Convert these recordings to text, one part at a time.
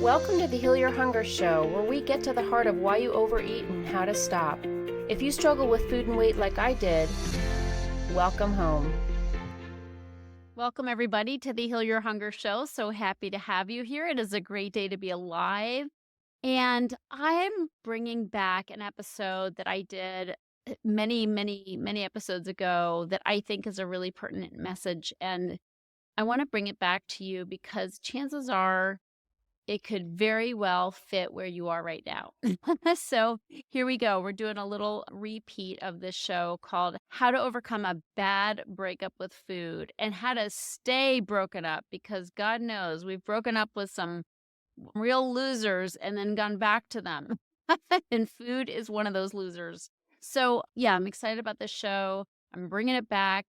Welcome to the Heal Your Hunger Show, where we get to the heart of why you overeat and how to stop. If you struggle with food and weight like I did, welcome home. Welcome, everybody, to the Heal Your Hunger Show. So happy to have you here. It is a great day to be alive. And I'm bringing back an episode that I did many episodes ago that I think is a really pertinent message. And I want to bring it back to you because chances are it could very well fit where you are right now. So here we go. We're doing a little repeat of this show called How to Overcome a Bad Breakup with Food and How to Stay Broken Up, because God knows we've broken up with some real losers and then gone back to them. And food is one of those losers. So yeah, I'm excited about this show. I'm bringing it back.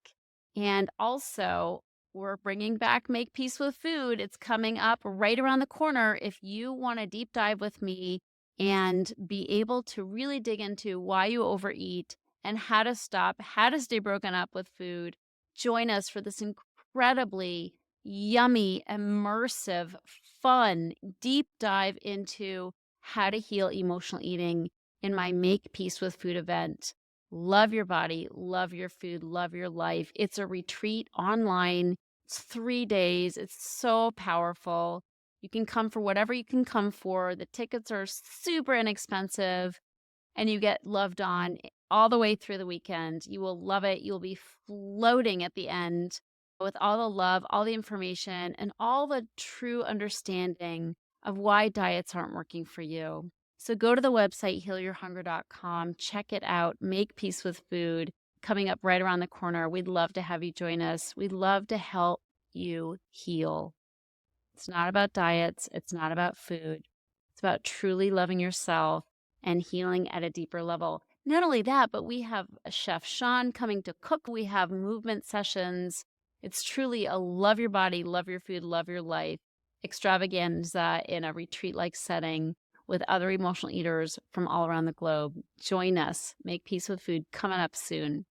And also, we're bringing back Make Peace with Food. It's coming up right around the corner. If you want to deep dive with me and be able to really dig into why you overeat and how to stop, how to stay broken up with food, join us for this incredibly yummy, immersive, fun, deep dive into how to heal emotional eating in my Make Peace with Food event. Love your body, love your food, love your life. It's a retreat online. It's 3 days. It's so powerful. You can come for whatever you can come for. The tickets are super inexpensive and you get loved on all the way through the weekend. You will love it. You'll be floating at the end with all the love, all the information, and all the true understanding of why diets aren't working for you. So go to the website, healyourhunger.com, check it out, Make Peace with Food, coming up right around the corner. We'd love to have you join us. We'd love to help you heal. It's not about diets. It's not about food. It's about truly loving yourself and healing at a deeper level. Not only that, but we have Chef Sean coming to cook. We have movement sessions. It's truly a love your body, love your food, love your life extravaganza in a retreat-like setting with other emotional eaters from all around the globe. Join us. Make Peace with Food coming up soon.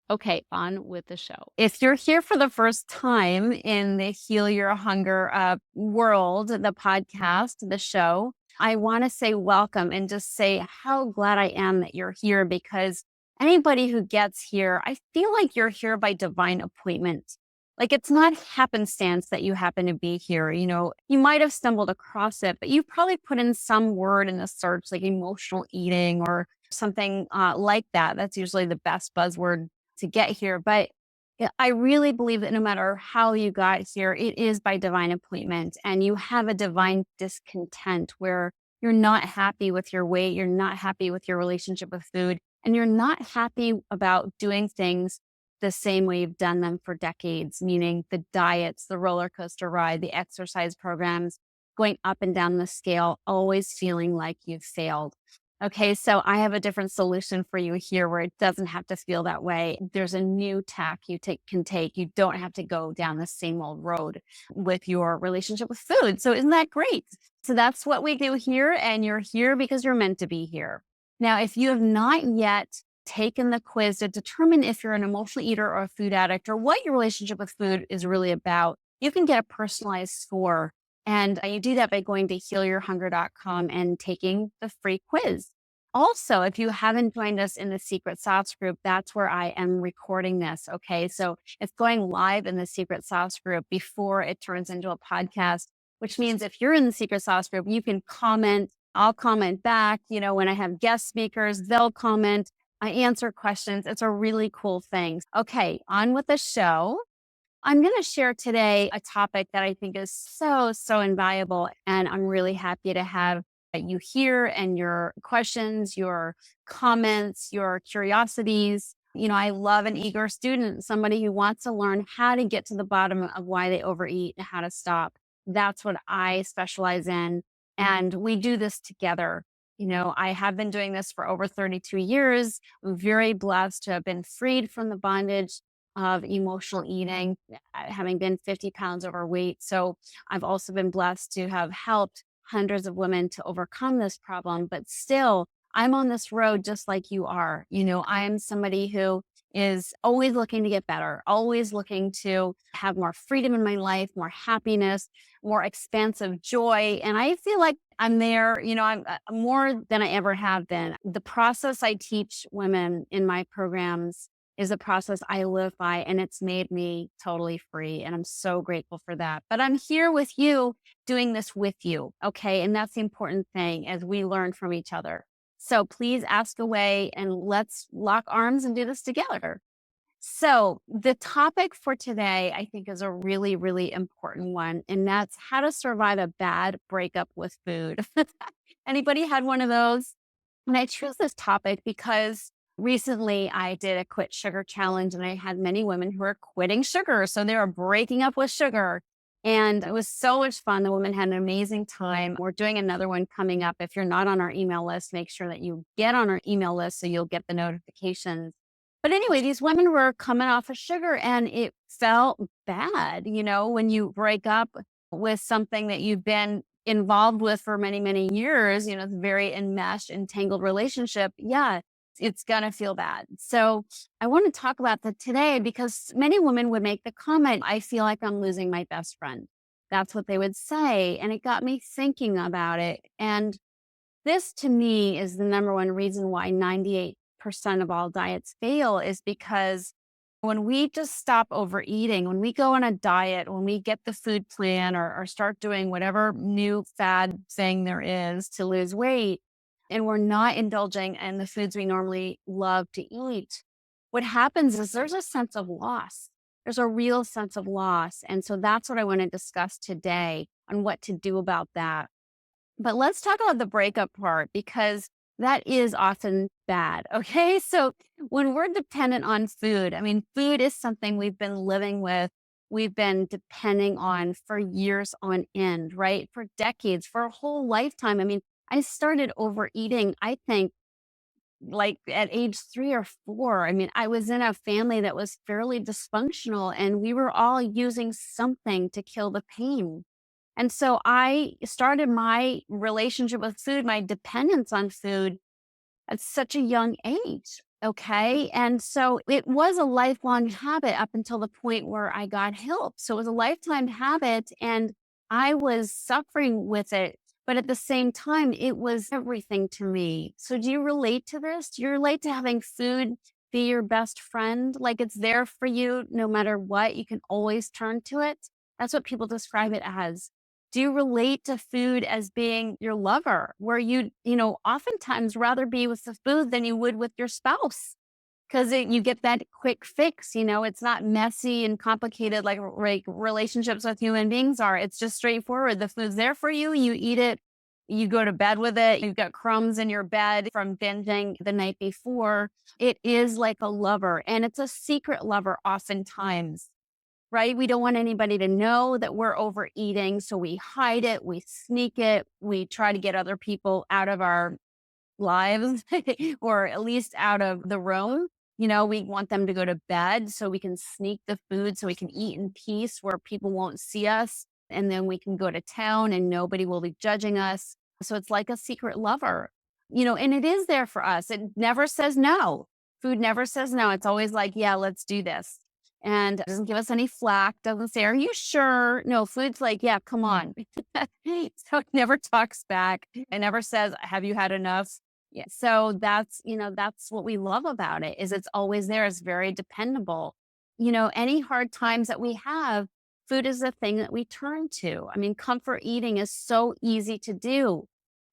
Okay, on with the show. If you're here for the first time in the Heal Your Hunger world, the podcast, the show, I want to say welcome and just say how glad I am that you're here, because anybody who gets here, I feel like you're here by divine appointment. Like, it's not happenstance that you happen to be here. You know, you might have stumbled across it, but you probably put in some word in the search, like emotional eating or something like that. That's usually the best buzzword to get here. But I really believe that no matter how you got here, it is by divine appointment, and you have a divine discontent where you're not happy with your weight, you're not happy with your relationship with food, and you're not happy about doing things the same way you've done them for decades, meaning the diets, the roller coaster ride, the exercise programs, going up and down the scale, always feeling like you've failed. Okay, so I have a different solution for you here where it doesn't have to feel that way. There's a new tack you can take. You don't have to go down the same old road with your relationship with food. So isn't that great? So that's what we do here, and you're here because you're meant to be here. Now, if you have not yet taken the quiz to determine if you're an emotional eater or a food addict or what your relationship with food is really about, you can get a personalized score. And you do that by going to healyourhunger.com and taking the free quiz. Also, if you haven't joined us in the Secret Sauce group, that's where I am recording this. Okay. So it's going live in the Secret Sauce group before it turns into a podcast, which means if you're in the Secret Sauce group, you can comment. I'll comment back. You know, when I have guest speakers, they'll comment. I answer questions. It's a really cool thing. Okay. On with the show. I'm going to share today a topic that I think is so invaluable, and I'm really happy to have you here and your questions, your comments, your curiosities. You know, I love an eager student, somebody who wants to learn how to get to the bottom of why they overeat and how to stop. That's what I specialize in, and we do this together. You know, I have been doing this for over 32 years. I'm very blessed to have been freed from the bondage of emotional eating, having been 50 pounds overweight. So I've also been blessed to have helped hundreds of women to overcome this problem. But still, I'm on this road just like you are. I am somebody who is always looking to get better, always looking to have more freedom in my life, more happiness, more expansive joy. And I feel like I'm there, I'm more than I ever have been. The process I teach women in my programs is a process I live by, and it's made me totally free. And I'm so grateful for that. But I'm here with you doing this with you. Okay. And that's the important thing as we learn from each other. So please ask away and let's lock arms and do this together. So, the topic for today, I think, is a really, really important one, and that's how to survive a bad breakup with food. Anybody had one of those? And I choose this topic because recently I did a quit sugar challenge and I had many women who are quitting sugar. So they were breaking up with sugar. And it was so much fun. The women had an amazing time. We're doing another one coming up. If you're not on our email list, make sure that you get on our email list so you'll get the notifications. But anyway, these women were coming off of sugar and it felt bad, when you break up with something that you've been involved with for many, many years, it's a very enmeshed, entangled relationship. Yeah, it's going to feel bad. So I want to talk about that today because many women would make the comment, I feel like I'm losing my best friend. That's what they would say. And it got me thinking about it. And this to me is the number one reason why 98% of all diets fail is because when we just stop overeating, when we go on a diet, when we get the food plan or start doing whatever new fad thing there is to lose weight, and we're not indulging in the foods we normally love to eat, what happens is there's a sense of loss. There's a real sense of loss. And so that's what I want to discuss today on what to do about that. But let's talk about the breakup part because that is often bad. Okay. So when we're dependent on food, I mean, food is something we've been living with, we've been depending on for years on end, right? For decades, for a whole lifetime. I mean, I started overeating, I think, like at age 3 or 4. I mean, I was in a family that was fairly dysfunctional and we were all using something to kill the pain. And so I started my relationship with food, my dependence on food at such a young age. Okay. And so it was a lifelong habit up until the point where I got help. So it was a lifetime habit and I was suffering with it. But at the same time, it was everything to me. So do you relate to this? Do you relate to having food be your best friend? Like it's there for you no matter what, you can always turn to it. That's what people describe it as. Do you relate to food as being your lover, where you oftentimes rather be with the food than you would with your spouse? Because you get that quick fix, it's not messy and complicated like relationships with human beings are. It's just straightforward. The food's there for you, you eat it, you go to bed with it, you've got crumbs in your bed from binging the night before. It is like a lover, and it's a secret lover oftentimes. Right? We don't want anybody to know that we're overeating. So we hide it, we sneak it, we try to get other people out of our lives or at least out of the room. We want them to go to bed so we can sneak the food so we can eat in peace where people won't see us. And then we can go to town and nobody will be judging us. So it's like a secret lover, and it is there for us. It never says no. Food never says no. It's always like, yeah, let's do this. And it doesn't give us any flack, doesn't say, are you sure? No, food's like, yeah, come on. So it never talks back. It never says, have you had enough? Yeah. So that's what we love about it is it's always there. It's very dependable. Any hard times that we have, food is the thing that we turn to. I mean, comfort eating is so easy to do.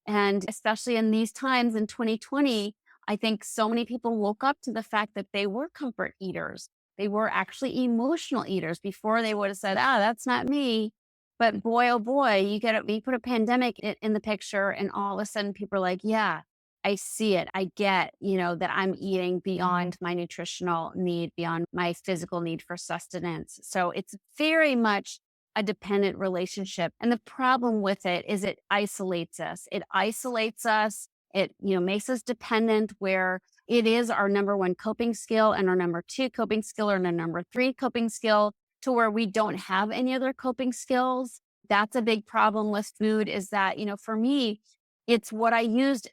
And especially in these times in 2020, I think so many people woke up to the fact that they were comfort eaters. They were actually emotional eaters. Before they would have said, that's not me. But boy, oh boy, you put a pandemic in the picture and all of a sudden people are like, yeah, I see it. I get, that I'm eating beyond my nutritional need, beyond my physical need for sustenance. So it's very much a dependent relationship. And the problem with it is it isolates us. It isolates us. It, makes us dependent where it is our number one coping skill and our number two coping skill and our number three coping skill to where we don't have any other coping skills. That's a big problem with food is that, for me, it's what I used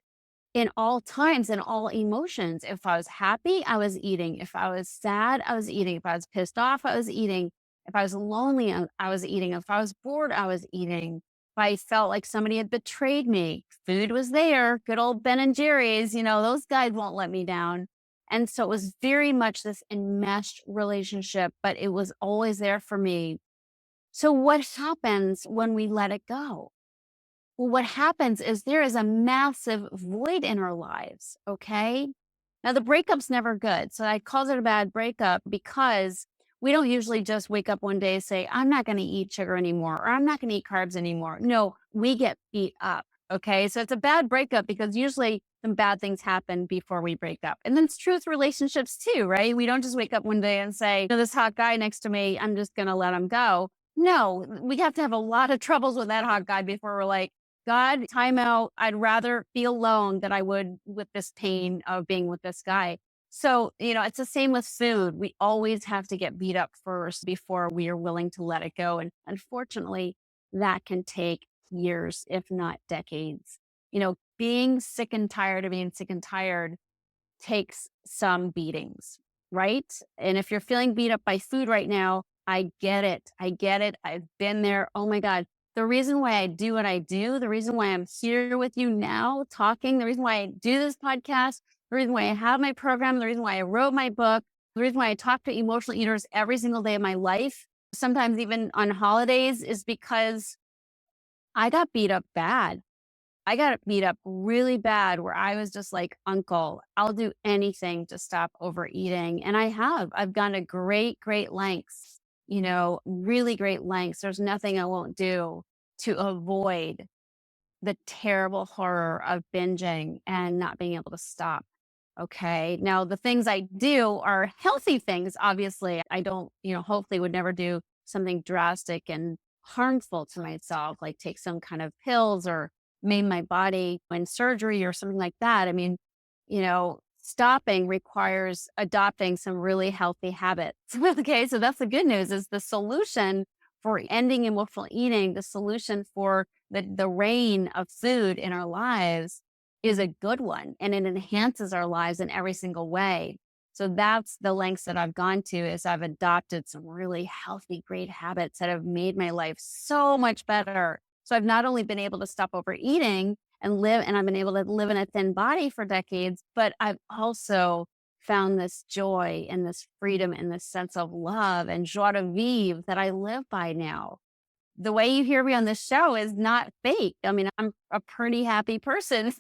in all times and all emotions. If I was happy, I was eating. If I was sad, I was eating. If I was pissed off, I was eating. If I was lonely, I was eating. If I was bored, I was eating. If I felt like somebody had betrayed me, food was there. Good old Ben and Jerry's, those guys won't let me down. And so it was very much this enmeshed relationship, but it was always there for me. So what happens when we let it go? Well, what happens is there is a massive void in our lives. Okay. Now, the breakup's never good. So I called it a bad breakup because we don't usually just wake up one day and say, I'm not going to eat sugar anymore, or I'm not going to eat carbs anymore. No, we get beat up. Okay. So it's a bad breakup because usually some bad things happen before we break up. And then it's true with relationships too, right? We don't just wake up one day and say, this hot guy next to me, I'm just going to let him go. No, we have to have a lot of troubles with that hot guy before we're like, God, time out. I'd rather be alone than I would with this pain of being with this guy. So, it's the same with food. We always have to get beat up first before we are willing to let it go. And unfortunately, that can take years, if not decades. Being sick and tired of being sick and tired takes some beatings, right? And if you're feeling beat up by food right now, I get it. I get it. I've been there. Oh my God. The reason why I do what I do, the reason why I'm here with you now talking, the reason why I do this podcast, the reason why I have my program, the reason why I wrote my book, the reason why I talk to emotional eaters every single day of my life, sometimes even on holidays, is because I got beat up bad. I got beat up really bad where I was just like, Uncle, I'll do anything to stop overeating. And I have. I've gone to great, great lengths, really great lengths. There's nothing I won't do to avoid the terrible horror of binging and not being able to stop. Okay. Now, the things I do are healthy things. Obviously, I don't, hopefully would never do something drastic and harmful to myself, like take some kind of pills or maim my body in surgery or something like that. I mean, stopping requires adopting some really healthy habits. Okay. So that's the good news is the solution for ending emotional eating, the solution for the reign of food in our lives is a good one and it enhances our lives in every single way. So that's the lengths that I've gone to is I've adopted some really healthy, great habits that have made my life so much better. So I've not only been able to stop overeating and I've been able to live in a thin body for decades, but I've also found this joy and this freedom and this sense of love and joie de vivre that I live by now. The way you hear me on this show is not fake. I mean, I'm a pretty happy person.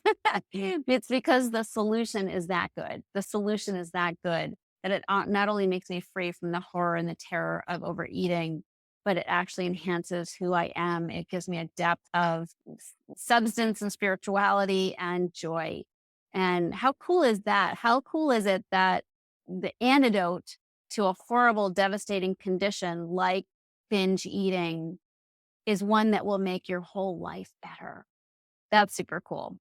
It's because the solution is that good. The solution is that good that it not only makes me free from the horror and the terror of overeating, but it actually enhances who I am. It gives me a depth of substance and spirituality and joy. And how cool is that? How cool is it that the antidote to a horrible, devastating condition like binge eating is one that will make your whole life better. That's super cool.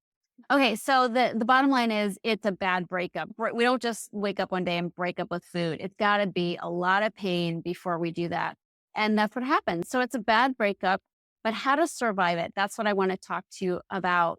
Okay, so the bottom line is it's a bad breakup. We don't just wake up one day and break up with food. It's got to be a lot of pain before we do that. And that's what happens. So it's a bad breakup, but how to survive it? That's what I want to talk to you about.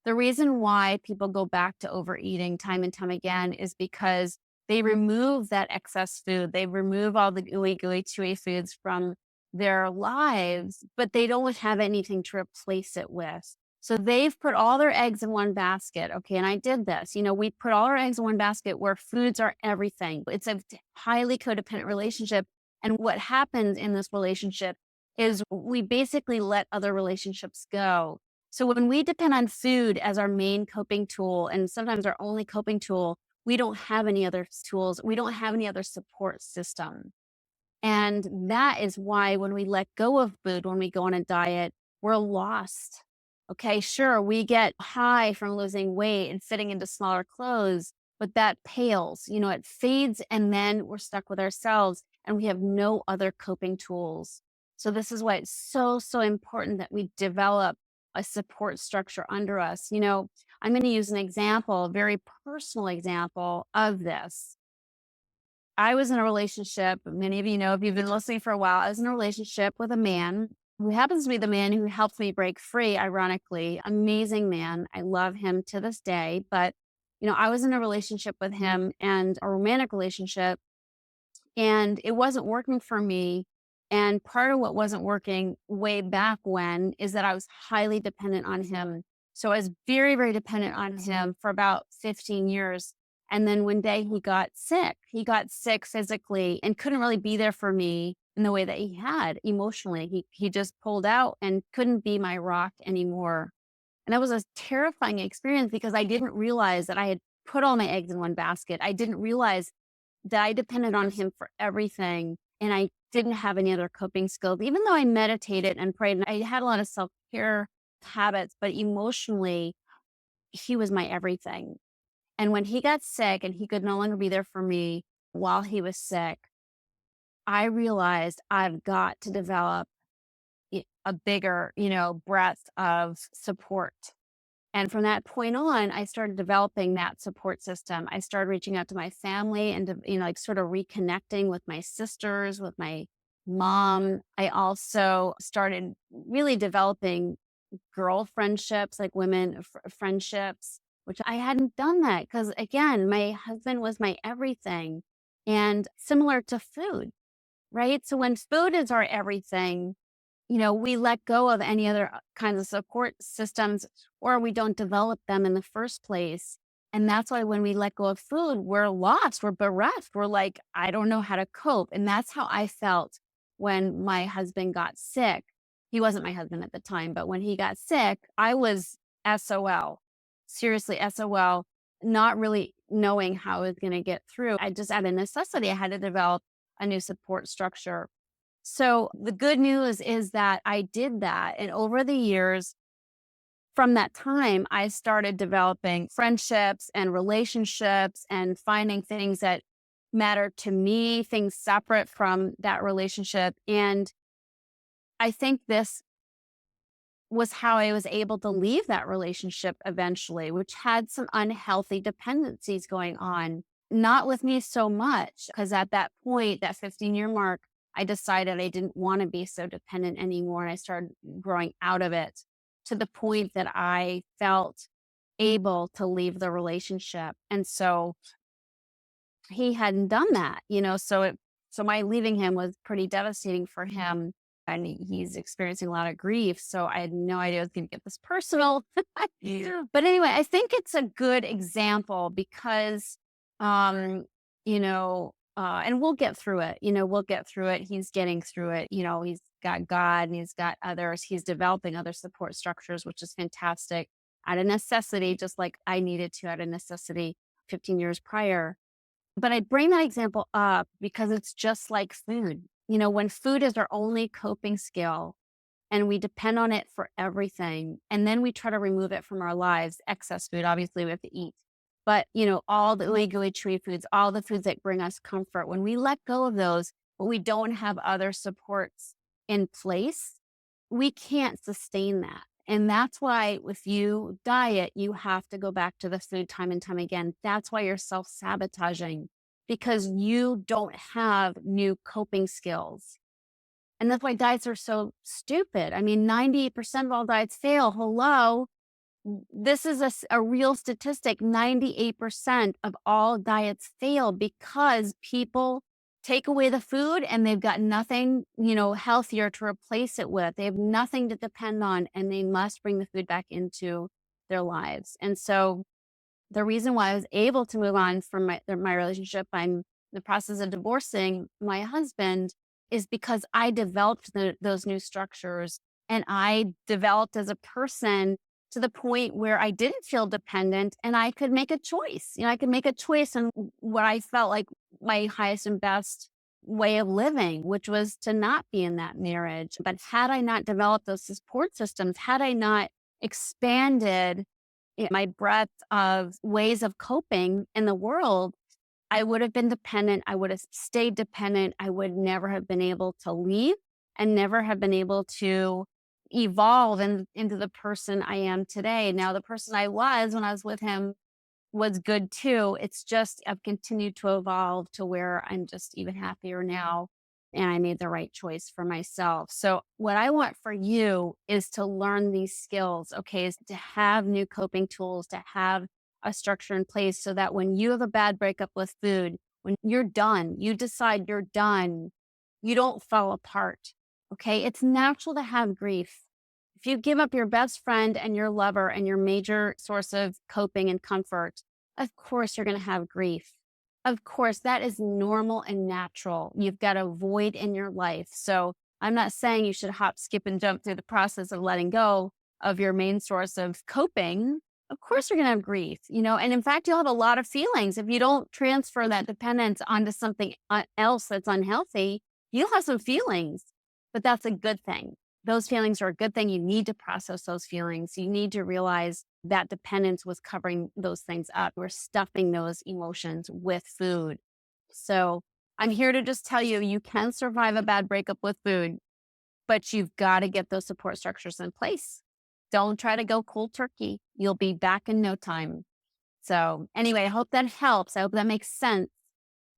The reason why people go back to overeating time and time again is because they remove that excess food. They remove all the gooey, gooey, chewy foods from their lives, but they don't have anything to replace it with. So they've put all their eggs in one basket. Okay. And I did this. We put all our eggs in one basket where foods are everything. It's a highly codependent relationship. And what happens in this relationship is we basically let other relationships go. So when we depend on food as our main coping tool, and sometimes our only coping tool, we don't have any other tools. We don't have any other support system. And that is why when we let go of food, when we go on a diet, we're lost. Okay, sure, we get high from losing weight and fitting into smaller clothes, but that pales, it fades and then we're stuck with ourselves and we have no other coping tools. So this is why it's so, so important that we develop a support structure under us. I'm going to use an example, a very personal example of this. I was in a relationship, many of you know, if you've been listening for a while, I was in a relationship with a man who happens to be the man who helped me break free, ironically, amazing man. I love him to this day. But, I was in a relationship with him and a romantic relationship, and it wasn't working for me. And part of what wasn't working way back when is that I was highly dependent on him. So I was very, very dependent on him for about 15 years. And then one day he got sick. He got sick physically and couldn't really be there for me in the way that he had emotionally. He just pulled out and couldn't be my rock anymore. And that was a terrifying experience because I didn't realize that I had put all my eggs in one basket. I didn't realize that I depended on him for everything, and I didn't have any other coping skills. Even though I meditated and prayed and I had a lot of self-care habits, but emotionally, he was my everything. And when he got sick and he could no longer be there for me while he was sick, I realized I've got to develop a bigger, breadth of support. And from that point on, I started developing that support system. I started reaching out to my family and, like sort of reconnecting with my sisters, with my mom. I also started really developing girl friendships, like women friendships, which I hadn't done that because, again, my husband was my everything. And similar to food, right? So when food is our everything, we let go of any other kinds of support systems or we don't develop them in the first place. And that's why when we let go of food, we're lost, we're bereft. We're like, I don't know how to cope. And that's how I felt when my husband got sick. He wasn't my husband at the time, but when he got sick, I was SOL, seriously SOL, not really knowing how I was going to get through. I just, out of necessity, I had to develop a new support structure. So the good news is that I did that. And over the years, from that time, I started developing friendships and relationships and finding things that matter to me, things separate from that relationship. And I think this was how I was able to leave that relationship eventually, which had some unhealthy dependencies going on. Not with me so much, because at that point, that 15-year mark, I decided I didn't want to be so dependent anymore. And I started growing out of it to the point that I felt able to leave the relationship. And so he hadn't done that, so my leaving him was pretty devastating for him. And he's experiencing a lot of grief. So I had no idea I was going to get this personal. Yeah. But anyway, I think it's a good example because, and we'll get through it. We'll get through it. He's getting through it. He's got God and he's got others. He's developing other support structures, which is fantastic out of necessity, just like I needed to out of necessity 15 years prior. But I bring that example up because it's just like food. When food is our only coping skill and we depend on it for everything, and then we try to remove it from our lives, excess food, obviously we have to eat. But, all the illegally treated foods, all the foods that bring us comfort, when we let go of those, but we don't have other supports in place, we can't sustain that. And that's why if you diet, you have to go back to the food time and time again. That's why you're self-sabotaging because you don't have new coping skills. And that's why diets are so stupid. I mean, 98% of all diets fail. Hello. This is a real statistic. 98% of all diets fail because people take away the food and they've got nothing, healthier to replace it with. They have nothing to depend on and they must bring the food back into their lives. And so the reason why I was able to move on from my relationship, I'm in the process of divorcing my husband, is because I developed those new structures and I developed as a person to the point where I didn't feel dependent and I could make a choice. I could make a choice on what I felt like my highest and best way of living, which was to not be in that marriage. But had I not developed those support systems, had I not expanded my breadth of ways of coping in the world, I would have been dependent. I would have stayed dependent. I would never have been able to leave and never have been able to evolve into the person I am today. Now, the person I was when I was with him was good too. It's just I've continued to evolve to where I'm just even happier now. and I made the right choice for myself. So what I want for you is to learn these skills, okay, is to have new coping tools, to have a structure in place so that when you have a bad breakup with food, when you're done, you decide you're done, you don't fall apart. Okay. It's natural to have grief. If you give up your best friend and your lover and your major source of coping and comfort, of course you're going to have grief. Of course, that is normal and natural. You've got a void in your life. So I'm not saying you should hop, skip, and jump through the process of letting go of your main source of coping. Of course, you're going to have grief, and in fact, you'll have a lot of feelings. If you don't transfer that dependence onto something else that's unhealthy, you'll have some feelings, but that's a good thing. Those feelings are a good thing. You need to process those feelings. You need to realize that dependence was covering those things up. We're stuffing those emotions with food. So I'm here to just tell you, you can survive a bad breakup with food, but you've got to get those support structures in place. Don't try to go cold turkey. You'll be back in no time. So anyway, I hope that helps. I hope that makes sense.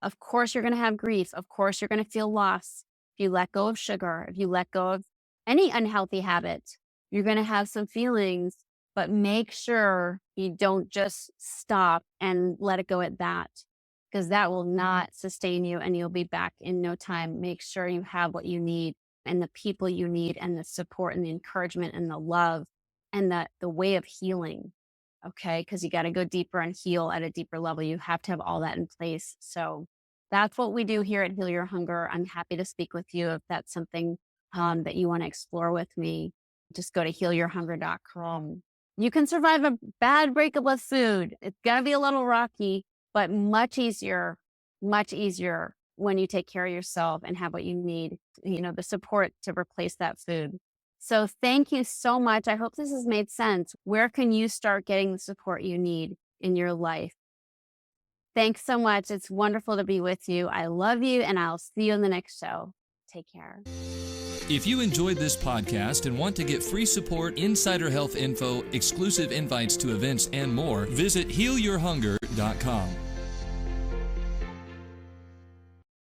Of course, you're going to have grief. Of course, you're going to feel loss. If you let go of sugar, if you let go of any unhealthy habit, you're going to have some feelings, but make sure you don't just stop and let it go at that, because that will not sustain you and you'll be back in no time. Make sure you have what you need and the people you need and the support and the encouragement and the love and the way of healing. Okay. Because you got to go deeper and heal at a deeper level. You have to have all that in place. So that's what we do here at Heal Your Hunger. I'm happy to speak with you if that's something that you want to explore with me. Just go to healyourhunger.com. You can survive a bad breakup with food. It's going to be a little rocky, but much easier when you take care of yourself and have what you need, the support to replace that food. So thank you so much. I hope this has made sense. Where can you start getting the support you need in your life? Thanks so much. It's wonderful to be with you. I love you, and I'll see you in the next show. Take care. If you enjoyed this podcast and want to get free support, insider health info, exclusive invites to events, and more, visit healyourhunger.com.